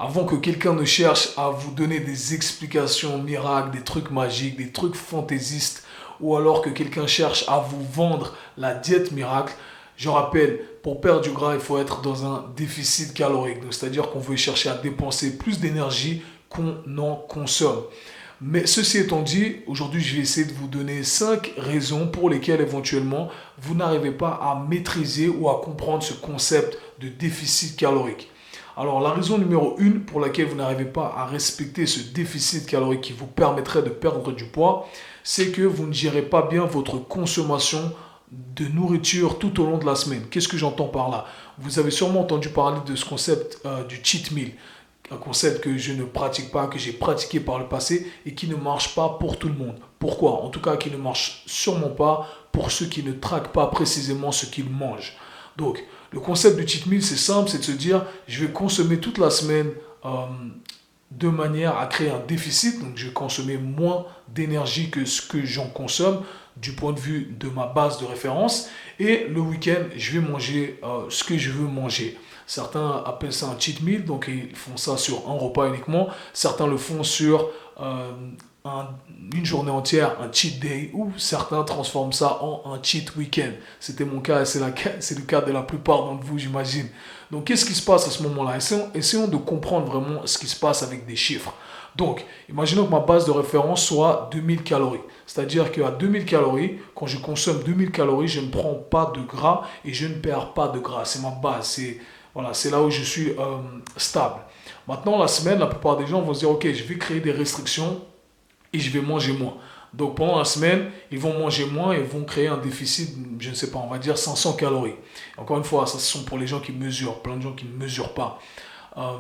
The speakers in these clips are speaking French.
Avant que quelqu'un ne cherche à vous donner des explications miracles, des trucs magiques, des trucs fantaisistes, ou alors que quelqu'un cherche à vous vendre la diète miracle, je rappelle, pour perdre du gras, il faut être dans un déficit calorique. Donc, c'est-à-dire qu'on veut chercher à dépenser plus d'énergie qu'on en consomme. Mais ceci étant dit, aujourd'hui, je vais essayer de vous donner 5 raisons pour lesquelles éventuellement vous n'arrivez pas à maîtriser ou à comprendre ce concept de déficit calorique. Alors, la raison numéro 1 pour laquelle vous n'arrivez pas à respecter ce déficit calorique qui vous permettrait de perdre du poids, c'est que vous ne gérez pas bien votre consommation de nourriture tout au long de la semaine. Qu'est-ce que j'entends par là? Vous avez sûrement entendu parler de ce concept du cheat meal, un concept que je ne pratique pas, que j'ai pratiqué par le passé et qui ne marche pas pour tout le monde. Pourquoi? En tout cas, qui ne marche sûrement pas pour ceux qui ne traquent pas précisément ce qu'ils mangent. Donc, le concept du cheat meal, c'est simple, c'est de se dire, je vais consommer toute la semaine de manière à créer un déficit, donc je vais consommer moins d'énergie que ce que j'en consomme du point de vue de ma base de référence, et le week-end, je vais manger ce que je veux manger. Certains appellent ça un cheat meal, donc ils font ça sur un repas uniquement. Certains le font sur un- une journée entière, un cheat day, ou certains transforment ça en un cheat week-end. C'était mon cas et c'est le cas de la plupart d'entre vous, j'imagine. Donc, qu'est-ce qui se passe à ce moment-là? Essayons de comprendre vraiment ce qui se passe avec des chiffres. Donc, imaginons que ma base de référence soit 2000 calories. C'est-à-dire qu'à 2000 calories, quand je consomme 2000 calories, je ne prends pas de gras et je ne perds pas de gras. C'est ma base. Voilà, c'est là où je suis stable. Maintenant, la semaine, la plupart des gens vont se dire, OK, je vais créer des restrictions et je vais manger moins. Donc pendant la semaine, ils vont manger moins et vont créer un déficit, je ne sais pas, on va dire 500 calories. Encore une fois, ça ce sont pour les gens qui mesurent, plein de gens qui ne mesurent pas. Euh,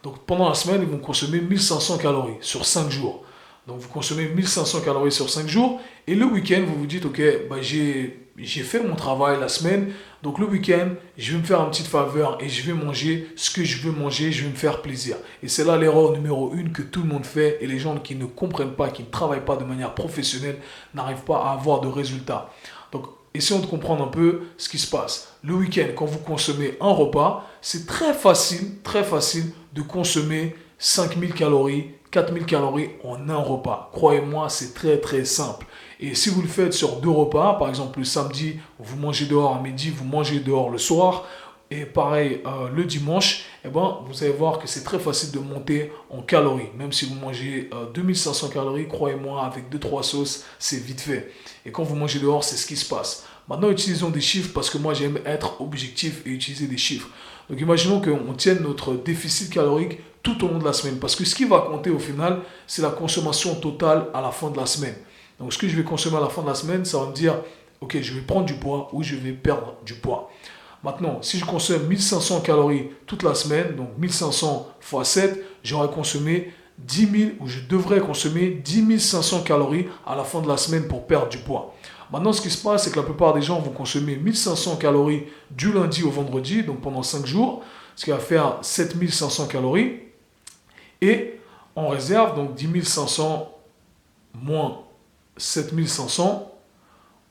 donc pendant la semaine, ils vont consommer 1500 calories sur 5 jours. Donc vous consommez 1500 calories sur 5 jours et le week-end, vous vous dites, ok, bah, j'ai fait mon travail la semaine, donc le week-end, je vais me faire une petite faveur et je vais manger ce que je veux manger, je vais me faire plaisir. Et c'est là l'erreur numéro 1 que tout le monde fait et les gens qui ne comprennent pas, qui ne travaillent pas de manière professionnelle, n'arrivent pas à avoir de résultats. Donc essayons de comprendre un peu ce qui se passe. Le week-end, quand vous consommez un repas, c'est très facile de consommer 5000 calories, 4000 calories en un repas. Croyez-moi, c'est très simple. Et si vous le faites sur 2 repas, par exemple le samedi, vous mangez dehors à midi, vous mangez dehors le soir, et pareil le dimanche, eh ben, vous allez voir que c'est très facile de monter en calories. Même si vous mangez 2500 calories, croyez-moi, avec deux trois sauces, c'est vite fait. Et quand vous mangez dehors, c'est ce qui se passe. Maintenant, utilisons des chiffres parce que moi, j'aime être objectif et utiliser des chiffres. Donc, imaginons qu'on tienne notre déficit calorique tout au long de la semaine. Parce que ce qui va compter au final, c'est la consommation totale à la fin de la semaine. Donc, ce que je vais consommer à la fin de la semaine, ça va me dire, ok, je vais prendre du poids ou je vais perdre du poids. Maintenant, si je consomme 1500 calories toute la semaine, donc 1500 fois 7, j'aurais consommé 10 000 ou je devrais consommer 10 500 calories à la fin de la semaine pour perdre du poids. Maintenant, ce qui se passe, c'est que la plupart des gens vont consommer 1500 calories du lundi au vendredi, donc pendant 5 jours, ce qui va faire 7500 calories. Et en réserve, donc 10 500 moins 7500,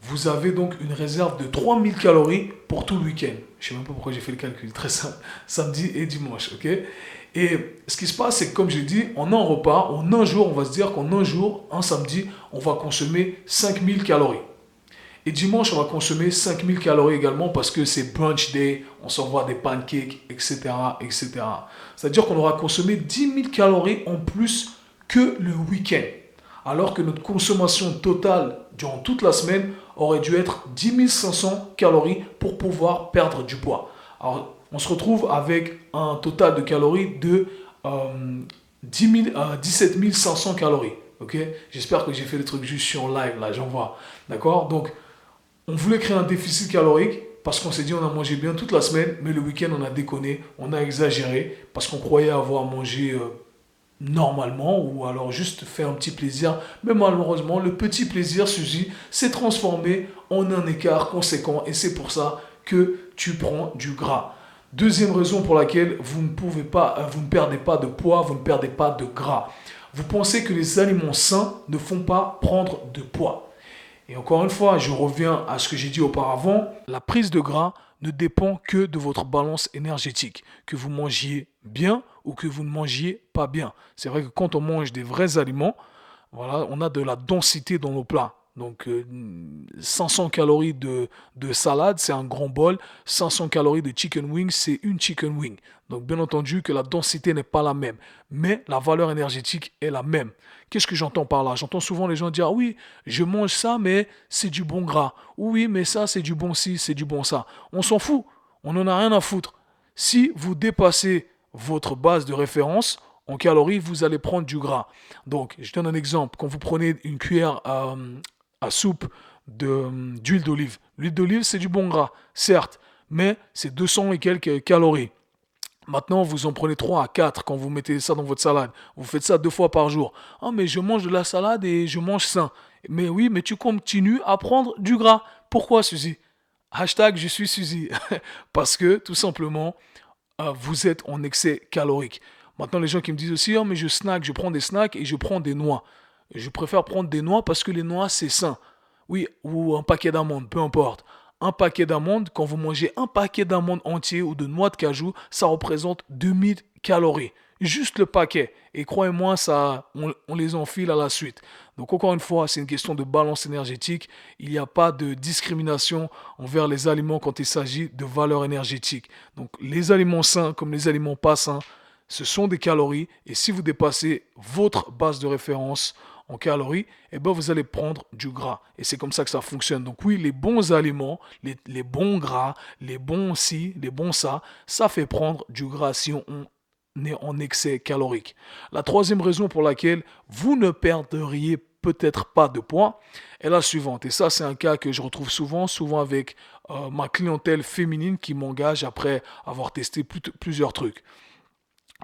vous avez donc une réserve de 3000 calories pour tout le week-end. Je ne sais même pas pourquoi j'ai fait le calcul, très simple. Samedi et dimanche, ok? Et ce qui se passe, c'est que comme j'ai dit, en un repas, en un jour, on va se dire qu'en un jour, un samedi, on va consommer 5000 calories. Et dimanche, on va consommer 5000 calories également parce que c'est brunch day, on s'envoie des pancakes, etc., etc. C'est-à-dire qu'on aura consommé 10 000 calories en plus que le week-end. Alors que notre consommation totale durant toute la semaine aurait dû être 10 500 calories pour pouvoir perdre du poids. Alors, on se retrouve avec un total de calories de 17 500 calories. Ok? J'espère que j'ai fait le truc juste sur live, là, j'en vois. D'accord? Donc, on voulait créer un déficit calorique parce qu'on s'est dit on a mangé bien toute la semaine, mais le week-end on a déconné, on a exagéré parce qu'on croyait avoir mangé normalement ou alors juste fait un petit plaisir. Mais malheureusement, le petit plaisir suffit, s'est transformé en un écart conséquent et c'est pour ça que tu prends du gras. Deuxième raison pour laquelle vous ne pouvez pas, vous ne perdez pas de poids, vous ne perdez pas de gras. Vous pensez que les aliments sains ne font pas prendre de poids. Et encore une fois, je reviens à ce que j'ai dit auparavant, la prise de gras ne dépend que de votre balance énergétique. Que vous mangiez bien ou que vous ne mangiez pas bien. C'est vrai que quand on mange des vrais aliments, voilà, on a de la densité dans nos plats. Donc 500 calories de salade, c'est un grand bol. 500 calories de chicken wing, c'est une chicken wing. Donc bien entendu que la densité n'est pas la même, mais la valeur énergétique est la même. Qu'est-ce que j'entends par là? J'entends souvent les gens dire, ah oui, je mange ça, mais c'est du bon gras. Oui, mais ça, c'est du bon ci, c'est du bon ça. On s'en fout. On n'en a rien à foutre. Si vous dépassez votre base de référence en calories, vous allez prendre du gras. Donc, je donne un exemple. Quand vous prenez une cuillère à soupe d'huile d'olive, l'huile d'olive, c'est du bon gras, certes, mais c'est 200 et quelques calories. Maintenant, vous en prenez 3 à 4 quand vous mettez ça dans votre salade. Vous faites ça 2 fois par jour. Ah, mais je mange de la salade et je mange sain. Mais oui, mais tu continues à prendre du gras. Pourquoi, Suzy? Hashtag je suis Suzy. Parce que, tout simplement, vous êtes en excès calorique. Maintenant, les gens qui me disent aussi, oh, mais je snack, je prends des snacks et je prends des noix. Je préfère prendre des noix parce que les noix, c'est sain. Oui, ou un paquet d'amandes, peu importe. Un paquet d'amandes, quand vous mangez un paquet d'amandes entier ou de noix de cajou, ça représente 2000 calories. Juste le paquet. Et croyez-moi, ça, on les enfile à la suite. Donc encore une fois, c'est une question de balance énergétique. Il n'y a pas de discrimination envers les aliments quand il s'agit de valeur énergétique. Donc les aliments sains comme les aliments pas sains, ce sont des calories. Et si vous dépassez votre base de référence en calories, eh ben vous allez prendre du gras. Et c'est comme ça que ça fonctionne. Donc oui, les bons aliments, les bons gras, les bons ci, les bons ça, ça fait prendre du gras si on est en excès calorique. La troisième raison pour laquelle vous ne perdriez peut-être pas de poids est la suivante. Et ça, c'est un cas que je retrouve souvent avec ma clientèle féminine qui m'engage après avoir testé plusieurs trucs.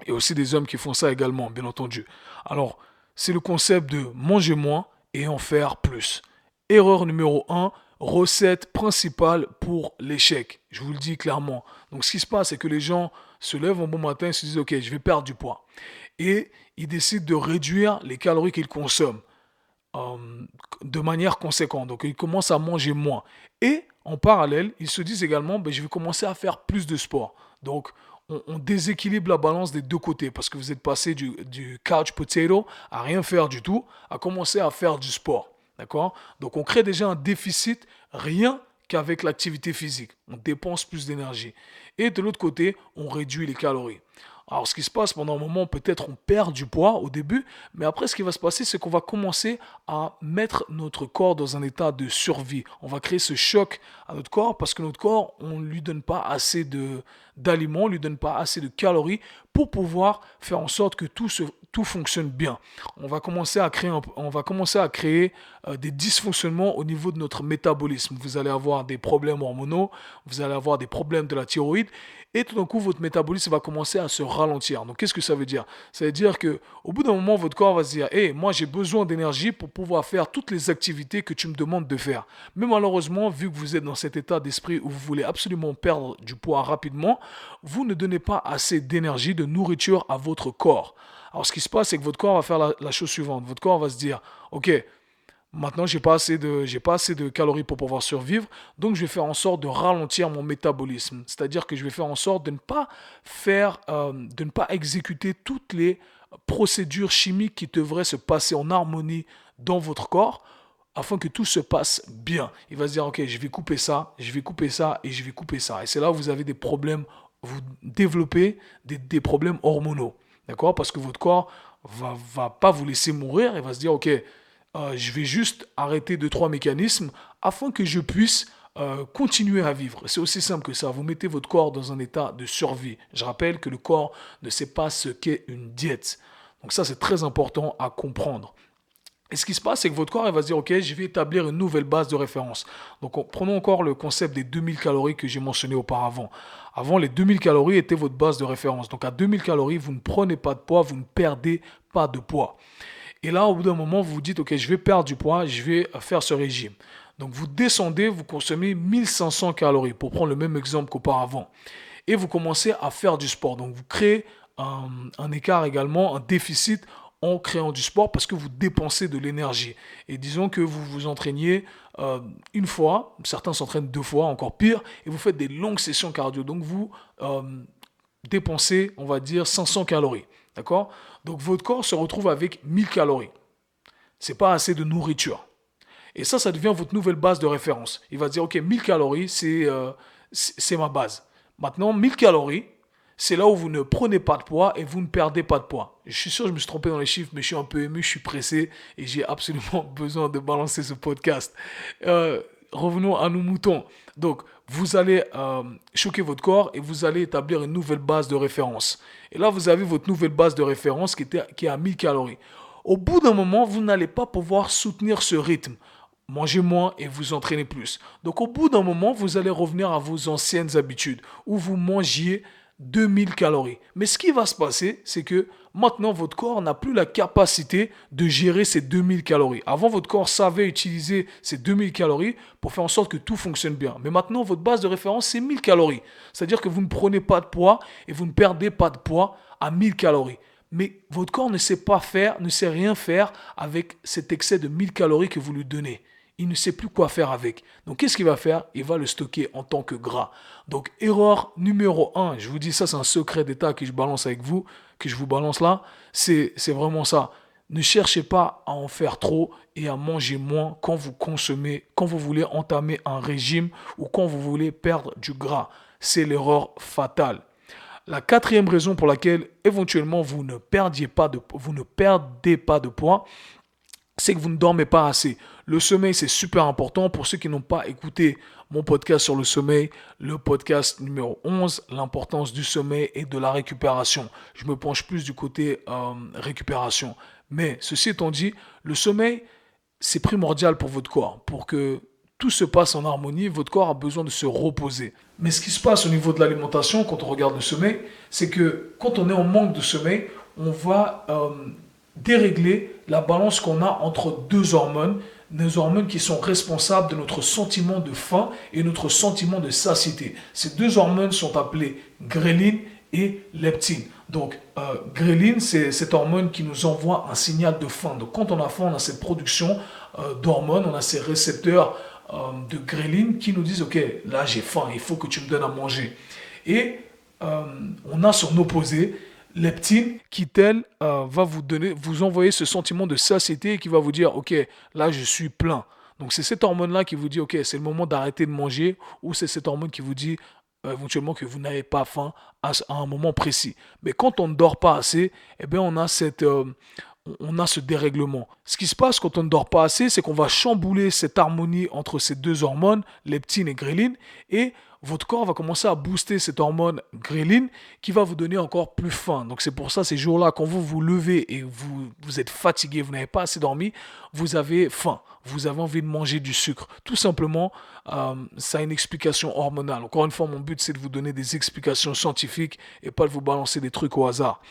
Et aussi des hommes qui font ça également, bien entendu. Alors, c'est le concept de manger moins et en faire plus. Erreur numéro un, recette principale pour l'échec. Je vous le dis clairement. Donc, ce qui se passe, c'est que les gens se lèvent un bon matin et se disent, OK, je vais perdre du poids. Et ils décident de réduire les calories qu'ils consomment euh, de manière conséquente. Donc, ils commencent à manger moins. Et en parallèle, ils se disent également, ben, je vais commencer à faire plus de sport. Donc, on déséquilibre la balance des deux côtés parce que vous êtes passé du couch potato à rien faire du tout, à commencer à faire du sport. D'accord? Donc, on crée déjà un déficit rien qu'avec l'activité physique. On dépense plus d'énergie. Et de l'autre côté, on réduit les calories. Alors, ce qui se passe pendant un moment, peut-être on perd du poids au début, mais après, ce qui va se passer, c'est qu'on va commencer à mettre notre corps dans un état de survie. On va créer ce choc à notre corps parce que notre corps, on ne lui donne pas assez d'aliments, on ne lui donne pas assez de calories pour pouvoir faire en sorte que tout fonctionne bien. On va commencer à créer des dysfonctionnements au niveau de notre métabolisme. Vous allez avoir des problèmes hormonaux, vous allez avoir des problèmes de la thyroïde et tout d'un coup, votre métabolisme va commencer à se ralentir. Donc, qu'est-ce que ça veut dire? Ça veut dire que au bout d'un moment, votre corps va se dire, hey, moi, j'ai besoin d'énergie pour pouvoir faire toutes les activités que tu me demandes de faire. Mais malheureusement, vu que vous êtes dans cet état d'esprit où vous voulez absolument perdre du poids rapidement, vous ne donnez pas assez d'énergie, de nourriture à votre corps. Alors, ce qui se passe, c'est que votre corps va faire la chose suivante. Votre corps va se dire, OK, maintenant, j'ai pas assez de calories pour pouvoir survivre, donc je vais faire en sorte de ralentir mon métabolisme. C'est-à-dire que je vais faire en sorte de ne pas exécuter toutes les procédures chimiques qui devraient se passer en harmonie dans votre corps afin que tout se passe bien. Il va se dire, ok, je vais couper ça, je vais couper ça et je vais couper ça. Et c'est là où vous avez des problèmes, vous développez des problèmes hormonaux. D'accord? Parce que votre corps va pas vous laisser mourir, il va se dire, ok, je vais juste arrêter deux, trois mécanismes afin que je puisse continuer à vivre. C'est aussi simple que ça. Vous mettez votre corps dans un état de survie. Je rappelle que le corps ne sait pas ce qu'est une diète. Donc ça, c'est très important à comprendre. Et ce qui se passe, c'est que votre corps il va se dire, OK, je vais établir une nouvelle base de référence. Donc, prenons encore le concept des 2000 calories que j'ai mentionné auparavant. Avant, les 2000 calories étaient votre base de référence. Donc, à 2000 calories, vous ne prenez pas de poids, vous ne perdez pas de poids. Et là, au bout d'un moment, vous vous dites, OK, je vais perdre du poids, je vais faire ce régime. Donc, vous descendez, vous consommez 1500 calories, pour prendre le même exemple qu'auparavant. Et vous commencez à faire du sport. Donc, vous créez un écart également, un déficit en créant du sport parce que vous dépensez de l'énergie. Et disons que vous vous entraîniez une fois, certains s'entraînent deux fois, encore pire, et vous faites des longues sessions cardio. Donc, vous dépenser, on va dire, 500 calories. D'accord? Donc votre corps se retrouve avec 1000 calories. C'est pas assez de nourriture. Et ça devient votre nouvelle base de référence. Il va dire, OK, 1000 calories, c'est ma base. Maintenant, 1000 calories, c'est là où vous ne prenez pas de poids et vous ne perdez pas de poids. Je suis sûr que je me suis trompé dans les chiffres, mais je suis un peu ému, je suis pressé et j'ai absolument besoin de balancer ce podcast. Revenons à nos moutons. Donc, vous allez choquer votre corps et vous allez établir une nouvelle base de référence. Et là, vous avez votre nouvelle base de référence qui est à 1000 calories. Au bout d'un moment, vous n'allez pas pouvoir soutenir ce rythme. Mangez moins et vous entraînez plus. Donc au bout d'un moment, vous allez revenir à vos anciennes habitudes où vous mangiez 2000 calories. Mais ce qui va se passer, c'est que maintenant votre corps n'a plus la capacité de gérer ces 2000 calories. Avant, votre corps savait utiliser ces 2000 calories pour faire en sorte que tout fonctionne bien. Mais maintenant, votre base de référence, c'est 1000 calories. C'est-à-dire que vous ne prenez pas de poids et vous ne perdez pas de poids à 1000 calories. Mais votre corps ne sait pas faire, ne sait rien faire avec cet excès de 1000 calories que vous lui donnez. Il ne sait plus quoi faire avec. Donc, qu'est-ce qu'il va faire? Il va le stocker en tant que gras. Donc, erreur numéro 1, je vous dis ça, c'est un secret d'état que je balance avec vous, que je vous balance là, c'est vraiment ça. Ne cherchez pas à en faire trop et à manger moins quand vous consommez, quand vous voulez entamer un régime ou quand vous voulez perdre du gras. C'est l'erreur fatale. La quatrième raison pour laquelle éventuellement vous ne perdez pas de poids, c'est que vous ne dormez pas assez. Le sommeil, c'est super important. Pour ceux qui n'ont pas écouté mon podcast sur le sommeil, le podcast numéro 11, l'importance du sommeil et de la récupération. Je me penche plus du côté récupération. Mais ceci étant dit, le sommeil, c'est primordial pour votre corps. Pour que tout se passe en harmonie, votre corps a besoin de se reposer. Mais ce qui se passe au niveau de l'alimentation, quand on regarde le sommeil, c'est que quand on est en manque de sommeil, on va dérégler la balance qu'on a entre deux hormones qui sont responsables de notre sentiment de faim et notre sentiment de satiété. Ces deux hormones sont appelées ghrelin et leptine. Donc, ghrelin, c'est cette hormone qui nous envoie un signal de faim. Donc, quand on a faim, on a cette production d'hormones, on a ces récepteurs de ghrelin qui nous disent « Ok, là j'ai faim, il faut que tu me donnes à manger. » Et on a son opposé, leptine, qui tel va vous envoyer ce sentiment de satiété et qui va vous dire « Ok, là je suis plein. » Donc c'est cette hormone-là qui vous dit « Ok, c'est le moment d'arrêter de manger » ou c'est cette hormone qui vous dit éventuellement que vous n'avez pas faim à un moment précis. Mais quand on ne dort pas assez, eh bien on a ce dérèglement. Ce qui se passe quand on ne dort pas assez, c'est qu'on va chambouler cette harmonie entre ces deux hormones, leptine et ghrelin, et votre corps va commencer à booster cette hormone ghrelin qui va vous donner encore plus faim. Donc c'est pour ça, ces jours-là, quand vous vous levez et vous êtes fatigué, vous n'avez pas assez dormi, vous avez faim. Vous avez envie de manger du sucre. Tout simplement, ça a une explication hormonale. Encore une fois, mon but, c'est de vous donner des explications scientifiques et pas de vous balancer des trucs au hasard.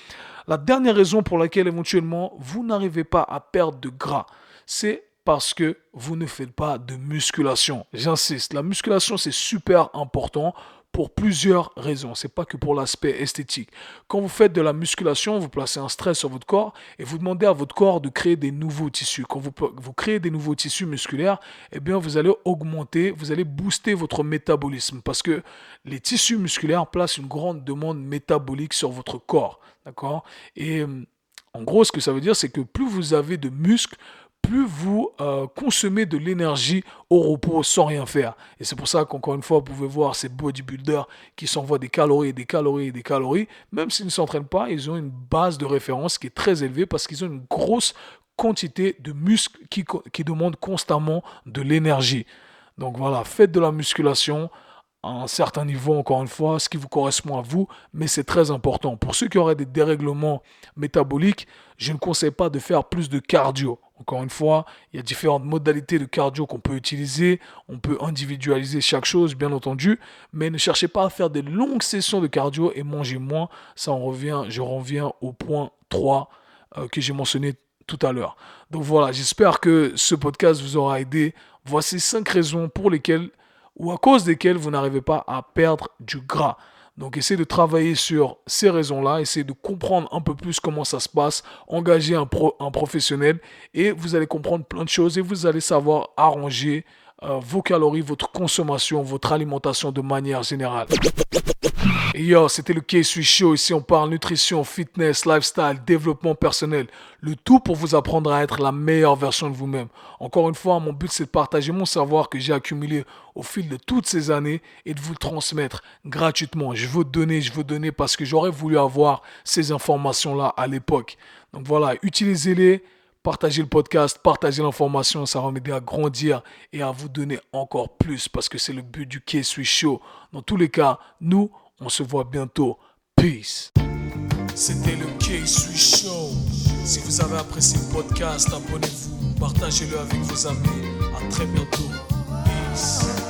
La dernière raison pour laquelle éventuellement vous n'arrivez pas à perdre de gras, c'est parce que vous ne faites pas de musculation. J'insiste, la musculation c'est super important pour plusieurs raisons. C'est pas que pour l'aspect esthétique. Quand vous faites de la musculation, vous placez un stress sur votre corps et vous demandez à votre corps de créer des nouveaux tissus. Quand vous créez des nouveaux tissus musculaires, eh bien vous allez augmenter, vous allez booster votre métabolisme parce que les tissus musculaires placent une grande demande métabolique sur votre corps. D'accord? Et en gros, ce que ça veut dire, c'est que plus vous avez de muscles, plus vous consommez de l'énergie au repos sans rien faire. Et c'est pour ça qu'encore une fois, vous pouvez voir ces bodybuilders qui s'envoient des calories, des calories et des calories. Même s'ils ne s'entraînent pas, ils ont une base de référence qui est très élevée parce qu'ils ont une grosse quantité de muscles qui demandent constamment de l'énergie. Donc voilà, faites de la musculation à un certain niveau, encore une fois, ce qui vous correspond à vous, mais c'est très important. Pour ceux qui auraient des dérèglements métaboliques, je ne conseille pas de faire plus de cardio. Encore une fois, il y a différentes modalités de cardio qu'on peut utiliser. On peut individualiser chaque chose, bien entendu, mais ne cherchez pas à faire des longues sessions de cardio et manger moins. Je reviens au point 3 que j'ai mentionné tout à l'heure. Donc voilà, j'espère que ce podcast vous aura aidé. Voici 5 raisons pour lesquelles ou à cause desquelles vous n'arrivez pas à perdre du gras. Donc essayez de travailler sur ces raisons-là, essayez de comprendre un peu plus comment ça se passe, engagez un professionnel et vous allez comprendre plein de choses et vous allez savoir arranger vos calories, votre consommation, votre alimentation de manière générale. Et yo, c'était le K-Sui Show. Ici, on parle nutrition, fitness, lifestyle, développement personnel. Le tout pour vous apprendre à être la meilleure version de vous-même. Encore une fois, mon but, c'est de partager mon savoir que j'ai accumulé au fil de toutes ces années et de vous le transmettre gratuitement. Je veux donner parce que j'aurais voulu avoir ces informations-là à l'époque. Donc voilà, utilisez-les. Partagez le podcast, partagez l'information, ça va m'aider à grandir et à vous donner encore plus parce que c'est le but du K-Sui Show. Dans tous les cas, nous, on se voit bientôt. Peace. C'était le K-Sui Show. Si vous avez apprécié le podcast, abonnez-vous, partagez-le avec vos amis. À très bientôt. Peace.